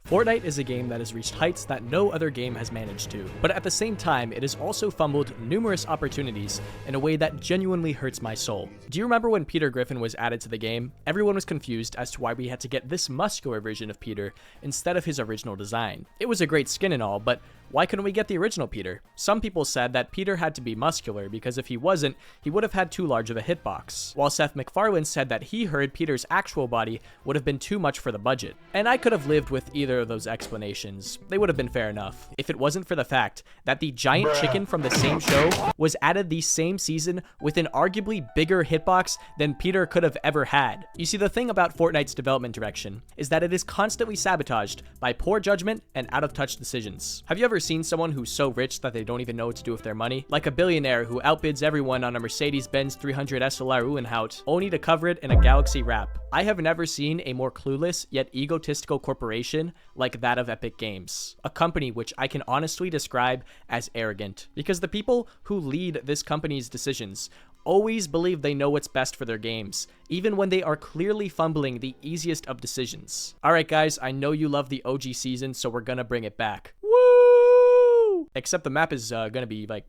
Fortnite is a game that has reached heights that no other game has managed to, but at the same time, it has also fumbled numerous opportunities in a way that genuinely hurts my soul. Do you remember when Peter Griffin was added to the game? Everyone was confused as to why we had to get this muscular version of Peter instead of his original design. It was a great skin and all, but why couldn't we get the original Peter? Some people said that Peter had to be muscular because if he wasn't, he would have had too large of a hitbox, while Seth MacFarlane said that he heard Peter's actual body would have been too much for the budget. And I could have lived with either of those explanations. They would have been fair enough, if it wasn't for the fact that the giant chicken from the same show was added the same season with an arguably bigger hitbox than Peter could have ever had. You see, the thing about Fortnite's development direction is that it is constantly sabotaged by poor judgment and out-of-touch decisions. Have you ever seen someone who's so rich that they don't even know what to do with their money? Like a billionaire who outbids everyone on a Mercedes-Benz 300 SLR Uhlenhaut, only to cover it in a Galaxy wrap. I have never seen a more clueless yet egotistical corporation like that of Epic Games, a company which I can honestly describe as arrogant, because the people who lead this company's decisions always believe they know what's best for their games, even when they are clearly fumbling the easiest of decisions. Alright guys, I know you love the OG season, so we're gonna bring it back. Woo! Except the map is gonna be like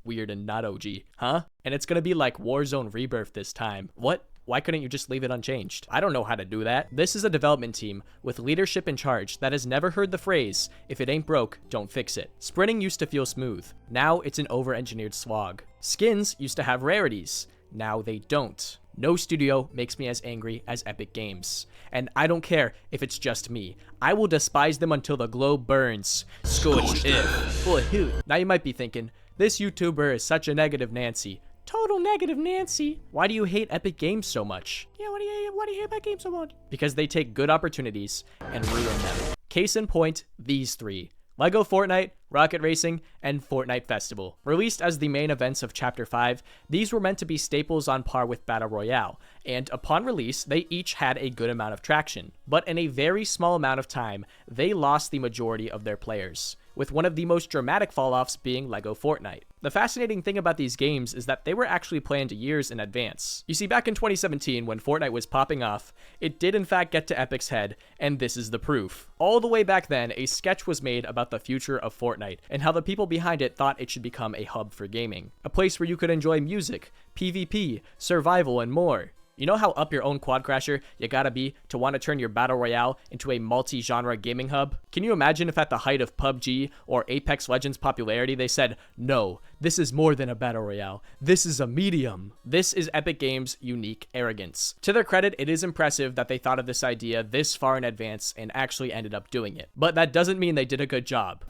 weird and not OG, huh? And it's gonna be like Warzone Rebirth this time. What? Why couldn't you just leave it unchanged? I don't know how to do that. This is a development team with leadership in charge that has never heard the phrase, if it ain't broke, don't fix it. Sprinting used to feel smooth. Now it's an over-engineered slog. Skins used to have rarities. Now they don't. No studio makes me as angry as Epic Games. And I don't care if it's just me. I will despise them until the globe burns. Scorched earth. Now you might be thinking, this YouTuber is such a negative Nancy. Total negative Nancy. Why do you hate Epic Games so much? Yeah, why do you hate Epic Games so much? Because they take good opportunities and ruin them. Case in point, these three. LEGO Fortnite, Rocket Racing, and Fortnite Festival. Released as the main events of Chapter 5, these were meant to be staples on par with Battle Royale, and upon release, they each had a good amount of traction. But in a very small amount of time, they lost the majority of their players, with one of the most dramatic fall-offs being LEGO Fortnite. The fascinating thing about these games is that they were actually planned years in advance. You see, back in 2017, when Fortnite was popping off, it did in fact get to Epic's head, and this is the proof. All the way back then, a sketch was made about the future of Fortnite, and how the people behind it thought it should become a hub for gaming. A place where you could enjoy music, PvP, survival, and more. You know how up your own quad crasher you gotta be to want to turn your Battle Royale into a multi-genre gaming hub? Can you imagine if at the height of PUBG or Apex Legends popularity they said, no, this is more than a Battle Royale, this is a medium? This is Epic Games' unique arrogance. To their credit, it is impressive that they thought of this idea this far in advance and actually ended up doing it. But that doesn't mean they did a good job.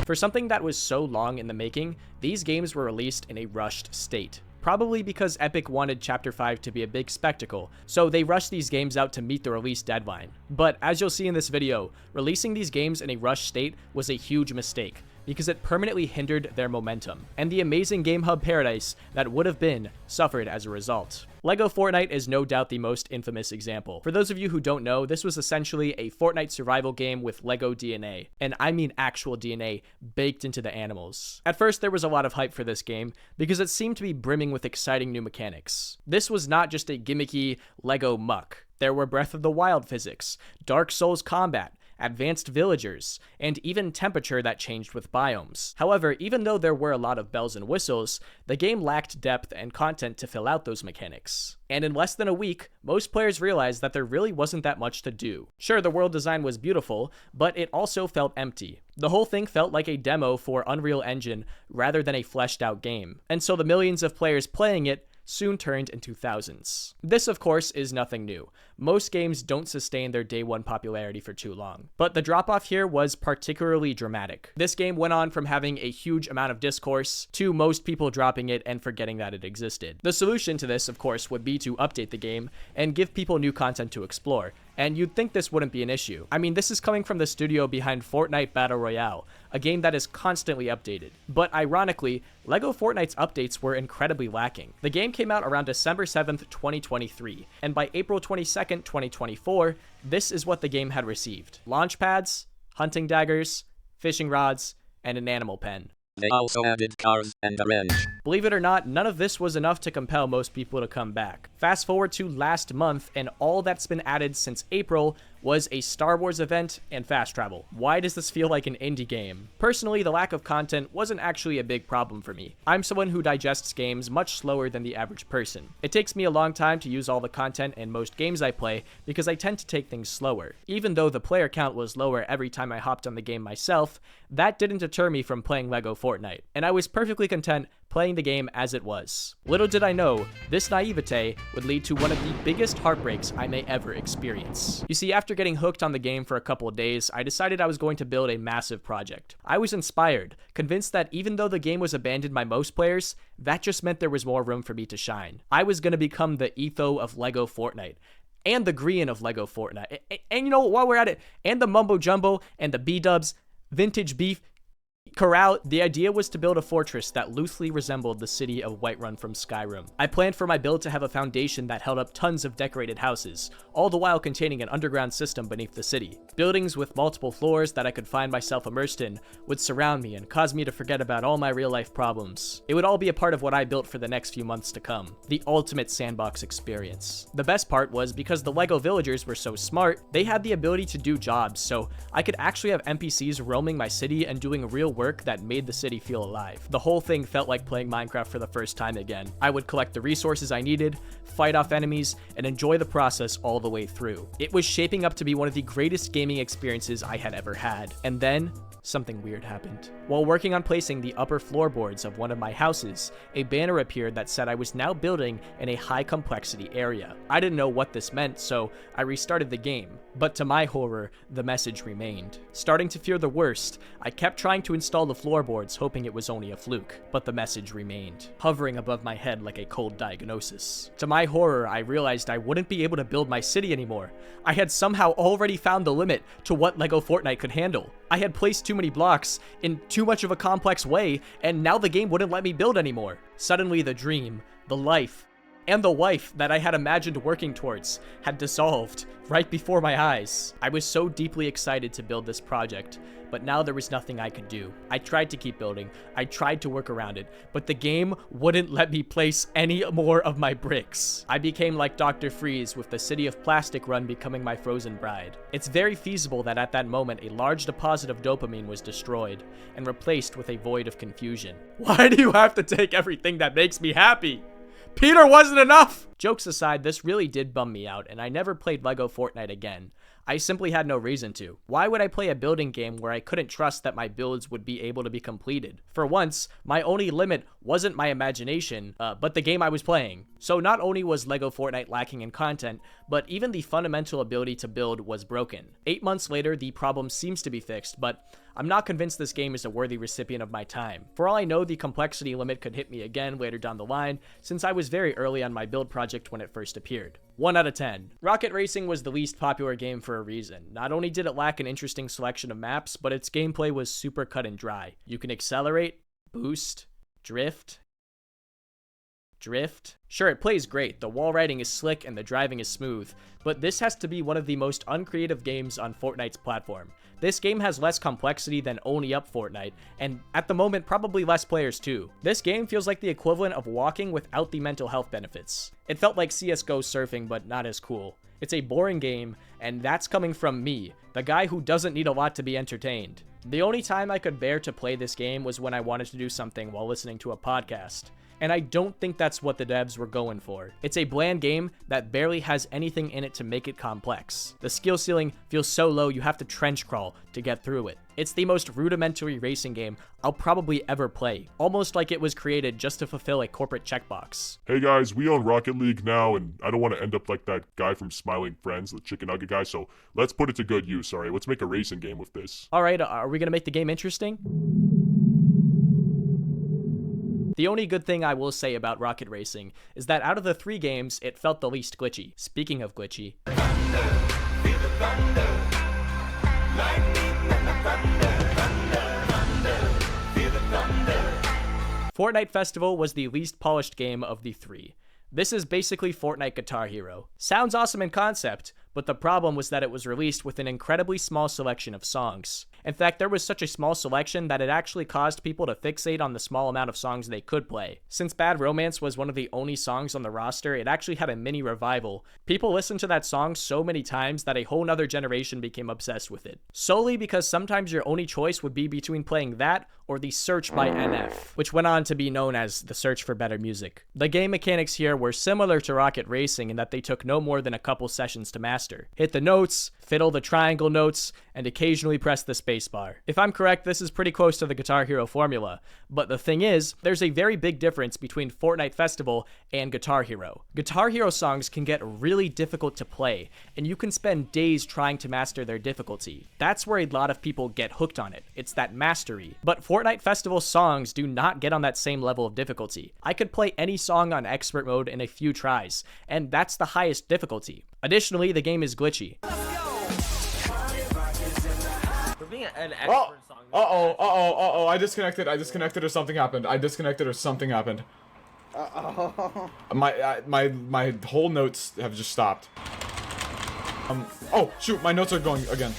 For something that was so long in the making, these games were released in a rushed state. Probably because Epic wanted Chapter 5 to be a big spectacle, so they rushed these games out to meet the release deadline. But as you'll see in this video, releasing these games in a rushed state was a huge mistake, because it permanently hindered their momentum, and the amazing game hub paradise that would have been suffered as a result. LEGO Fortnite is no doubt the most infamous example. For those of you who don't know, this was essentially a Fortnite survival game with LEGO DNA, and I mean actual DNA baked into the animals. At first, there was a lot of hype for this game because it seemed to be brimming with exciting new mechanics. This was not just a gimmicky LEGO muck. There were Breath of the Wild physics, Dark Souls combat, advanced villagers, and even temperature that changed with biomes. However, even though there were a lot of bells and whistles, the game lacked depth and content to fill out those mechanics. And in less than a week, most players realized that there really wasn't that much to do. Sure, the world design was beautiful, but it also felt empty. The whole thing felt like a demo for Unreal Engine rather than a fleshed out game. And so the millions of players playing it soon turned into thousands. This, of course, is nothing new. Most games don't sustain their day one popularity for too long, but the drop-off here was particularly dramatic. This game went on from having a huge amount of discourse to most people dropping it and forgetting that it existed. The solution to this, of course, would be to update the game and give people new content to explore, and you'd think this wouldn't be an issue. I mean, this is coming from the studio behind Fortnite Battle Royale, a game that is constantly updated. But ironically, LEGO Fortnite's updates were incredibly lacking. The game came out around December 7th, 2023, and by April 22nd, 2024, this is what the game had received: launch pads, hunting daggers, fishing rods, and an animal pen. They also added cars and a wrench. Believe it or not, none of this was enough to compel most people to come back. Fast forward to last month, and all that's been added since April was a Star Wars event and fast travel. Why does this feel like an indie game? Personally, the lack of content wasn't actually a big problem for me. I'm someone who digests games much slower than the average person. It takes me a long time to use all the content in most games I play because I tend to take things slower. Even though the player count was lower every time I hopped on the game myself, that didn't deter me from playing LEGO Fortnite, and I was perfectly content playing the game as it was. Little did I know, this naivete would lead to one of the biggest heartbreaks I may ever experience. You see, after getting hooked on the game for a couple of days, I decided I was going to build a massive project. I was inspired, convinced that even though the game was abandoned by most players, that just meant there was more room for me to shine. I was going to become the Etho of LEGO Fortnite, and the Grian of LEGO Fortnite. And you know, while we're at it, and the Mumbo Jumbo, and the B-Dubs, Vintage Beef, Corral. The idea was to build a fortress that loosely resembled the city of Whiterun from Skyrim. I planned for my build to have a foundation that held up tons of decorated houses, all the while containing an underground system beneath the city. Buildings with multiple floors that I could find myself immersed in would surround me and cause me to forget about all my real-life problems. It would all be a part of what I built for the next few months to come. The ultimate sandbox experience. The best part was because the LEGO villagers were so smart, they had the ability to do jobs, so I could actually have NPCs roaming my city and doing real work that made the city feel alive. The whole thing felt like playing Minecraft for the first time again. I would collect the resources I needed, fight off enemies, and enjoy the process all the way through. It was shaping up to be one of the greatest gaming experiences I had ever had. And then, something weird happened. While working on placing the upper floorboards of one of my houses, a banner appeared that said I was now building in a high complexity area. I didn't know what this meant, so I restarted the game. But to my horror, the message remained. Starting to fear the worst, I kept trying to install the floorboards, hoping it was only a fluke. But the message remained, hovering above my head like a cold diagnosis. To my horror, I realized I wouldn't be able to build my city anymore. I had somehow already found the limit to what LEGO Fortnite could handle. I had placed too many blocks in too much of a complex way, and now the game wouldn't let me build anymore. Suddenly the dream, the life, and the wife that I had imagined working towards had dissolved right before my eyes. I was so deeply excited to build this project, but now there was nothing I could do. I tried to keep building, I tried to work around it, but the game wouldn't let me place any more of my bricks. I became like Dr. Freeze, with the City of Plastic run becoming my frozen bride. It's very feasible that at that moment a large deposit of dopamine was destroyed and replaced with a void of confusion. Why do you have to take everything that makes me happy? Peter wasn't enough! Jokes aside, this really did bum me out, and I never played LEGO Fortnite again. I simply had no reason to. Why would I play a building game where I couldn't trust that my builds would be able to be completed? For once, my only limit wasn't my imagination, but the game I was playing. So not only was LEGO Fortnite lacking in content, but even the fundamental ability to build was broken. 8 months later, the problem seems to be fixed, but I'm not convinced this game is a worthy recipient of my time. For all I know, the complexity limit could hit me again later down the line, since I was very early on my build project when it first appeared. 1 out of 10. Rocket Racing was the least popular game for a reason. Not only did it lack an interesting selection of maps, but its gameplay was super cut and dry. You can accelerate, boost, drift. Sure, it plays great, the wall riding is slick and the driving is smooth, but this has to be one of the most uncreative games on Fortnite's platform. This game has less complexity than Only Up Fortnite, and at the moment probably less players too. This game feels like the equivalent of walking without the mental health benefits. It felt like CSGO surfing, but not as cool. It's a boring game, and that's coming from me, the guy who doesn't need a lot to be entertained. The only time I could bear to play this game was when I wanted to do something while listening to a podcast. And I don't think that's what the devs were going for. It's a bland game that barely has anything in it to make it complex. The skill ceiling feels so low you have to trench crawl to get through it. It's the most rudimentary racing game I'll probably ever play, almost like it was created just to fulfill a corporate checkbox. Hey guys, we own Rocket League now, and I don't want to end up like that guy from Smiling Friends, the chicken nugget guy, so let's put it to good use, alright? Let's make a racing game with this. Alright, are we gonna make the game interesting? The only good thing I will say about Rocket Racing is that out of the 3 games, it felt the least glitchy. Speaking of glitchy, Fortnite Festival was the least polished game of the 3. This is basically Fortnite Guitar Hero. Sounds awesome in concept, but the problem was that it was released with an incredibly small selection of songs. In fact, there was such a small selection that it actually caused people to fixate on the small amount of songs they could play. Since Bad Romance was one of the only songs on the roster, it actually had a mini revival. People listened to that song so many times that a whole nother generation became obsessed with it. Solely because sometimes your only choice would be between playing that or the Search by NF, which went on to be known as the Search for Better Music. The game mechanics here were similar to Rocket Racing in that they took no more than a couple sessions to master. Hit the notes, fiddle the triangle notes, and occasionally press the spacebar. If I'm correct, this is pretty close to the Guitar Hero formula, but the thing is, there's a very big difference between Fortnite Festival and Guitar Hero. Guitar Hero songs can get really difficult to play, and you can spend days trying to master their difficulty. That's where a lot of people get hooked on it. It's that mastery. But Fortnite Festival songs do not get on that same level of difficulty. I could play any song on expert mode in a few tries, and that's the highest difficulty. Additionally, the game is glitchy. For being an expert song. I disconnected or something happened. My whole notes have just stopped. Oh shoot, my notes are going again.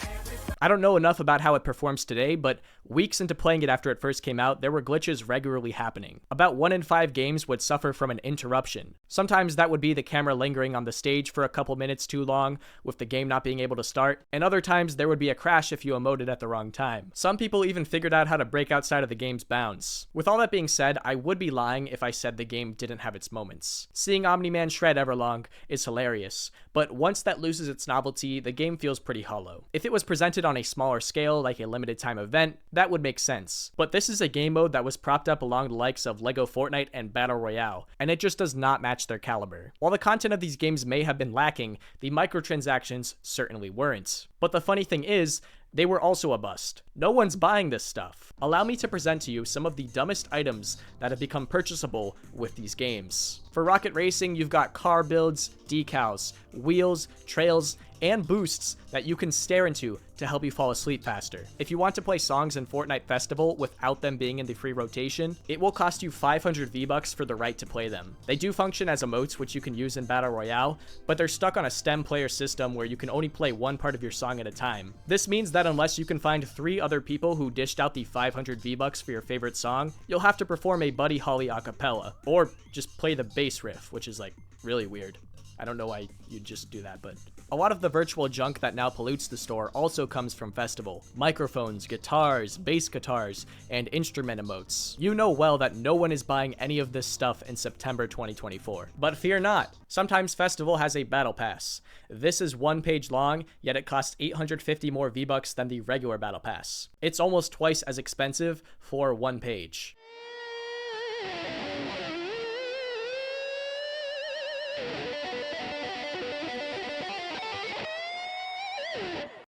I don't know enough about how it performs today, but weeks into playing it after it first came out, there were glitches regularly happening. About 1 in 5 games would suffer from an interruption. Sometimes that would be the camera lingering on the stage for a couple minutes too long, with the game not being able to start, and other times there would be a crash if you emoted at the wrong time. Some people even figured out how to break outside of the game's bounds. With all that being said, I would be lying if I said the game didn't have its moments. Seeing Omni-Man shred Everlong is hilarious, but once that loses its novelty, the game feels pretty hollow. If it was presented on a smaller scale, like a limited time event, that would make sense. But this is a game mode that was propped up along the likes of LEGO Fortnite and Battle Royale, and it just does not match their caliber. While the content of these games may have been lacking, the microtransactions certainly weren't. But the funny thing is, they were also a bust. No one's buying this stuff. Allow me to present to you some of the dumbest items that have become purchasable with these games. For Rocket Racing, you've got car builds, decals, wheels, trails, and boosts that you can stare into to help you fall asleep faster. If you want to play songs in Fortnite Festival without them being in the free rotation, it will cost you 500 V-Bucks for the right to play them. They do function as emotes, which you can use in Battle Royale, but they're stuck on a stem player system where you can only play one part of your song at a time. This means that unless you can find 3 other people who dished out the 500 V-Bucks for your favorite song, you'll have to perform a Buddy Holly a cappella, or just play the bass riff, which is like really weird. I don't know why you'd just do that, but a lot of the virtual junk that now pollutes the store also comes from Festival. Microphones, guitars, bass guitars, and instrument emotes. You know well that no one is buying any of this stuff in September 2024. But fear not, sometimes Festival has a battle pass. This is 1 page long, yet it costs 850 more V-Bucks than the regular battle pass. It's almost twice as expensive for 1 page.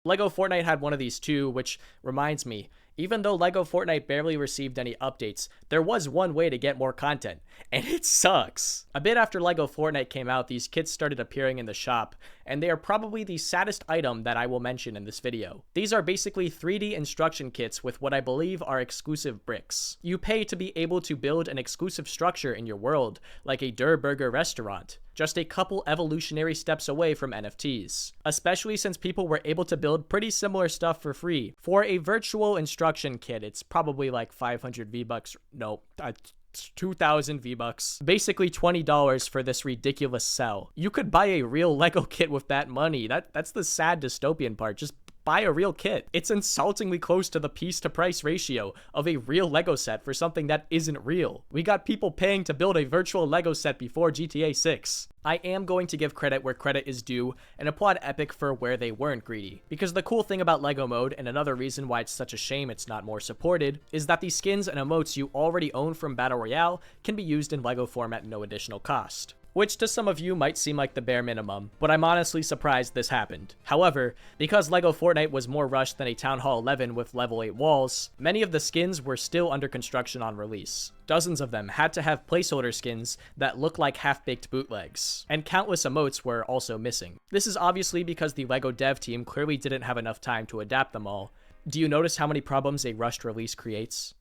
LEGO Fortnite had one of these too, which reminds me, even though LEGO Fortnite barely received any updates, there was one way to get more content, and it sucks. A bit after LEGO Fortnite came out, these kits started appearing in the shop, and they are probably the saddest item that I will mention in this video. These are basically 3D instruction kits with what I believe are exclusive bricks. You pay to be able to build an exclusive structure in your world, like a Der Burger restaurant, just a couple evolutionary steps away from NFTs. Especially since people were able to build pretty similar stuff for free. For a virtual instruction kit, it's probably like 500 V-Bucks. Nope. 2,000 V-Bucks. Basically $20 for this ridiculous sell. You could buy a real LEGO kit with that money. That's the sad dystopian part. Just buy a real kit. It's insultingly close to the piece to price ratio of a real LEGO set for something that isn't real. We got people paying to build a virtual LEGO set before GTA 6. I am going to give credit where credit is due and applaud Epic for where they weren't greedy. Because the cool thing about LEGO mode, and another reason why it's such a shame it's not more supported, is that the skins and emotes you already own from Battle Royale can be used in LEGO form at no additional cost. Which to some of you might seem like the bare minimum, but I'm honestly surprised this happened. However, because LEGO Fortnite was more rushed than a Town Hall 11 with level 8 walls, many of the skins were still under construction on release. Dozens of them had to have placeholder skins that look like half-baked bootlegs, and countless emotes were also missing. This is obviously because the LEGO dev team clearly didn't have enough time to adapt them all. Do you notice how many problems a rushed release creates?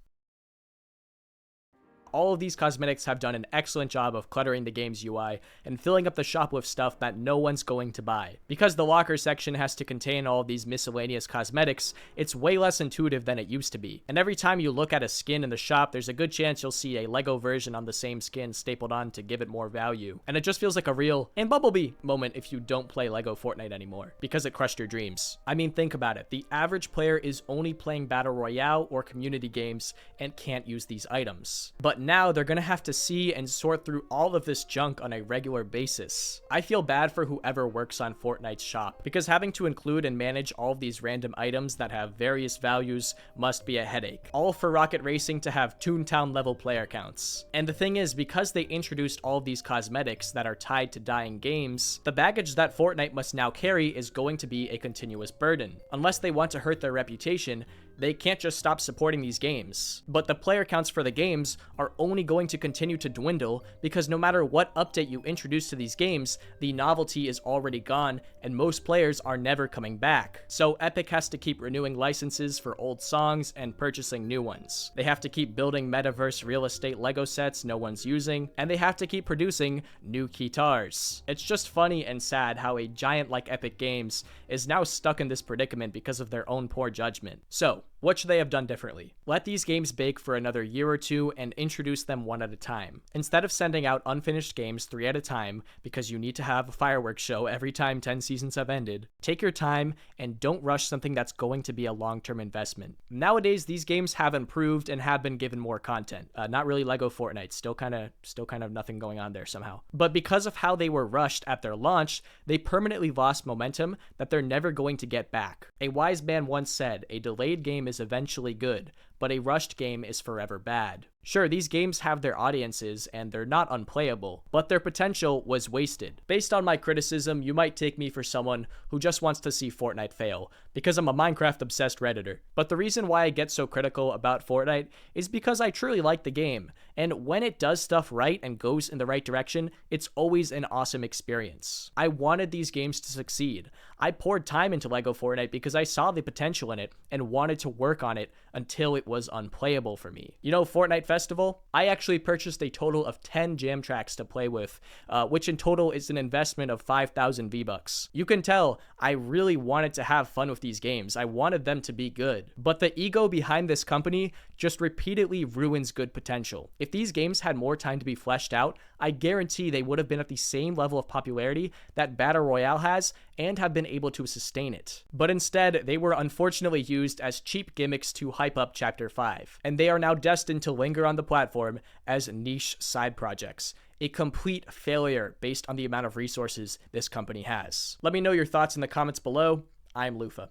All of these cosmetics have done an excellent job of cluttering the game's UI and filling up the shop with stuff that no one's going to buy. Because the locker section has to contain all of these miscellaneous cosmetics, it's way less intuitive than it used to be. And every time you look at a skin in the shop, there's a good chance you'll see a Lego version on the same skin stapled on to give it more value. And it just feels like a real and Bumblebee moment if you don't play Lego Fortnite anymore, because it crushed your dreams. I mean, think about it. The average player is only playing Battle Royale or community games and can't use these items. But now they're gonna have to see and sort through all of this junk on a regular basis. I feel bad for whoever works on Fortnite's shop, because having to include and manage all of these random items that have various values must be a headache. All for Rocket Racing to have Toontown level player counts. And the thing is, because they introduced all of these cosmetics that are tied to dying games, the baggage that Fortnite must now carry is going to be a continuous burden. Unless they want to hurt their reputation, they can't just stop supporting these games. But the player counts for the games are only going to continue to dwindle, because no matter what update you introduce to these games, the novelty is already gone and most players are never coming back. So Epic has to keep renewing licenses for old songs and purchasing new ones. They have to keep building metaverse real estate Lego sets no one's using, and they have to keep producing new guitars. It's just funny and sad how a giant like Epic Games is now stuck in this predicament because of their own poor judgment. So, what should they have done differently? Let these games bake for another year or two and introduce them one at a time. Instead of sending out unfinished games 3 at a time because you need to have a fireworks show every time 10 seasons have ended, take your time and don't rush something that's going to be a long-term investment. Nowadays, these games have improved and have been given more content. Not really Lego Fortnite, still kind of nothing going on there somehow. But because of how they were rushed at their launch, they permanently lost momentum that they're never going to get back. A wise man once said, "A delayed game is eventually good, but a rushed game is forever bad." Sure, these games have their audiences and they're not unplayable, but their potential was wasted. Based on my criticism, you might take me for someone who just wants to see Fortnite fail, because I'm a Minecraft-obsessed Redditor. But the reason why I get so critical about Fortnite is because I truly like the game, and when it does stuff right and goes in the right direction, it's always an awesome experience. I wanted these games to succeed. I poured time into Lego Fortnite because I saw the potential in it and wanted to work on it until it was unplayable for me. You know, Fortnite Festival, I actually purchased a total of 10 jam tracks to play with, which in total is an investment of 5,000 V-Bucks. You can tell I really wanted to have fun with these games. I wanted them to be good. But the ego behind this company just repeatedly ruins good potential. If these games had more time to be fleshed out, I guarantee they would have been at the same level of popularity that Battle Royale has and have been able to sustain it. But instead, they were unfortunately used as cheap gimmicks to hype up Chapter 5, and they are now destined to linger on the platform as niche side projects. A complete failure based on the amount of resources this company has. Let me know your thoughts in the comments below. I'm Lufa.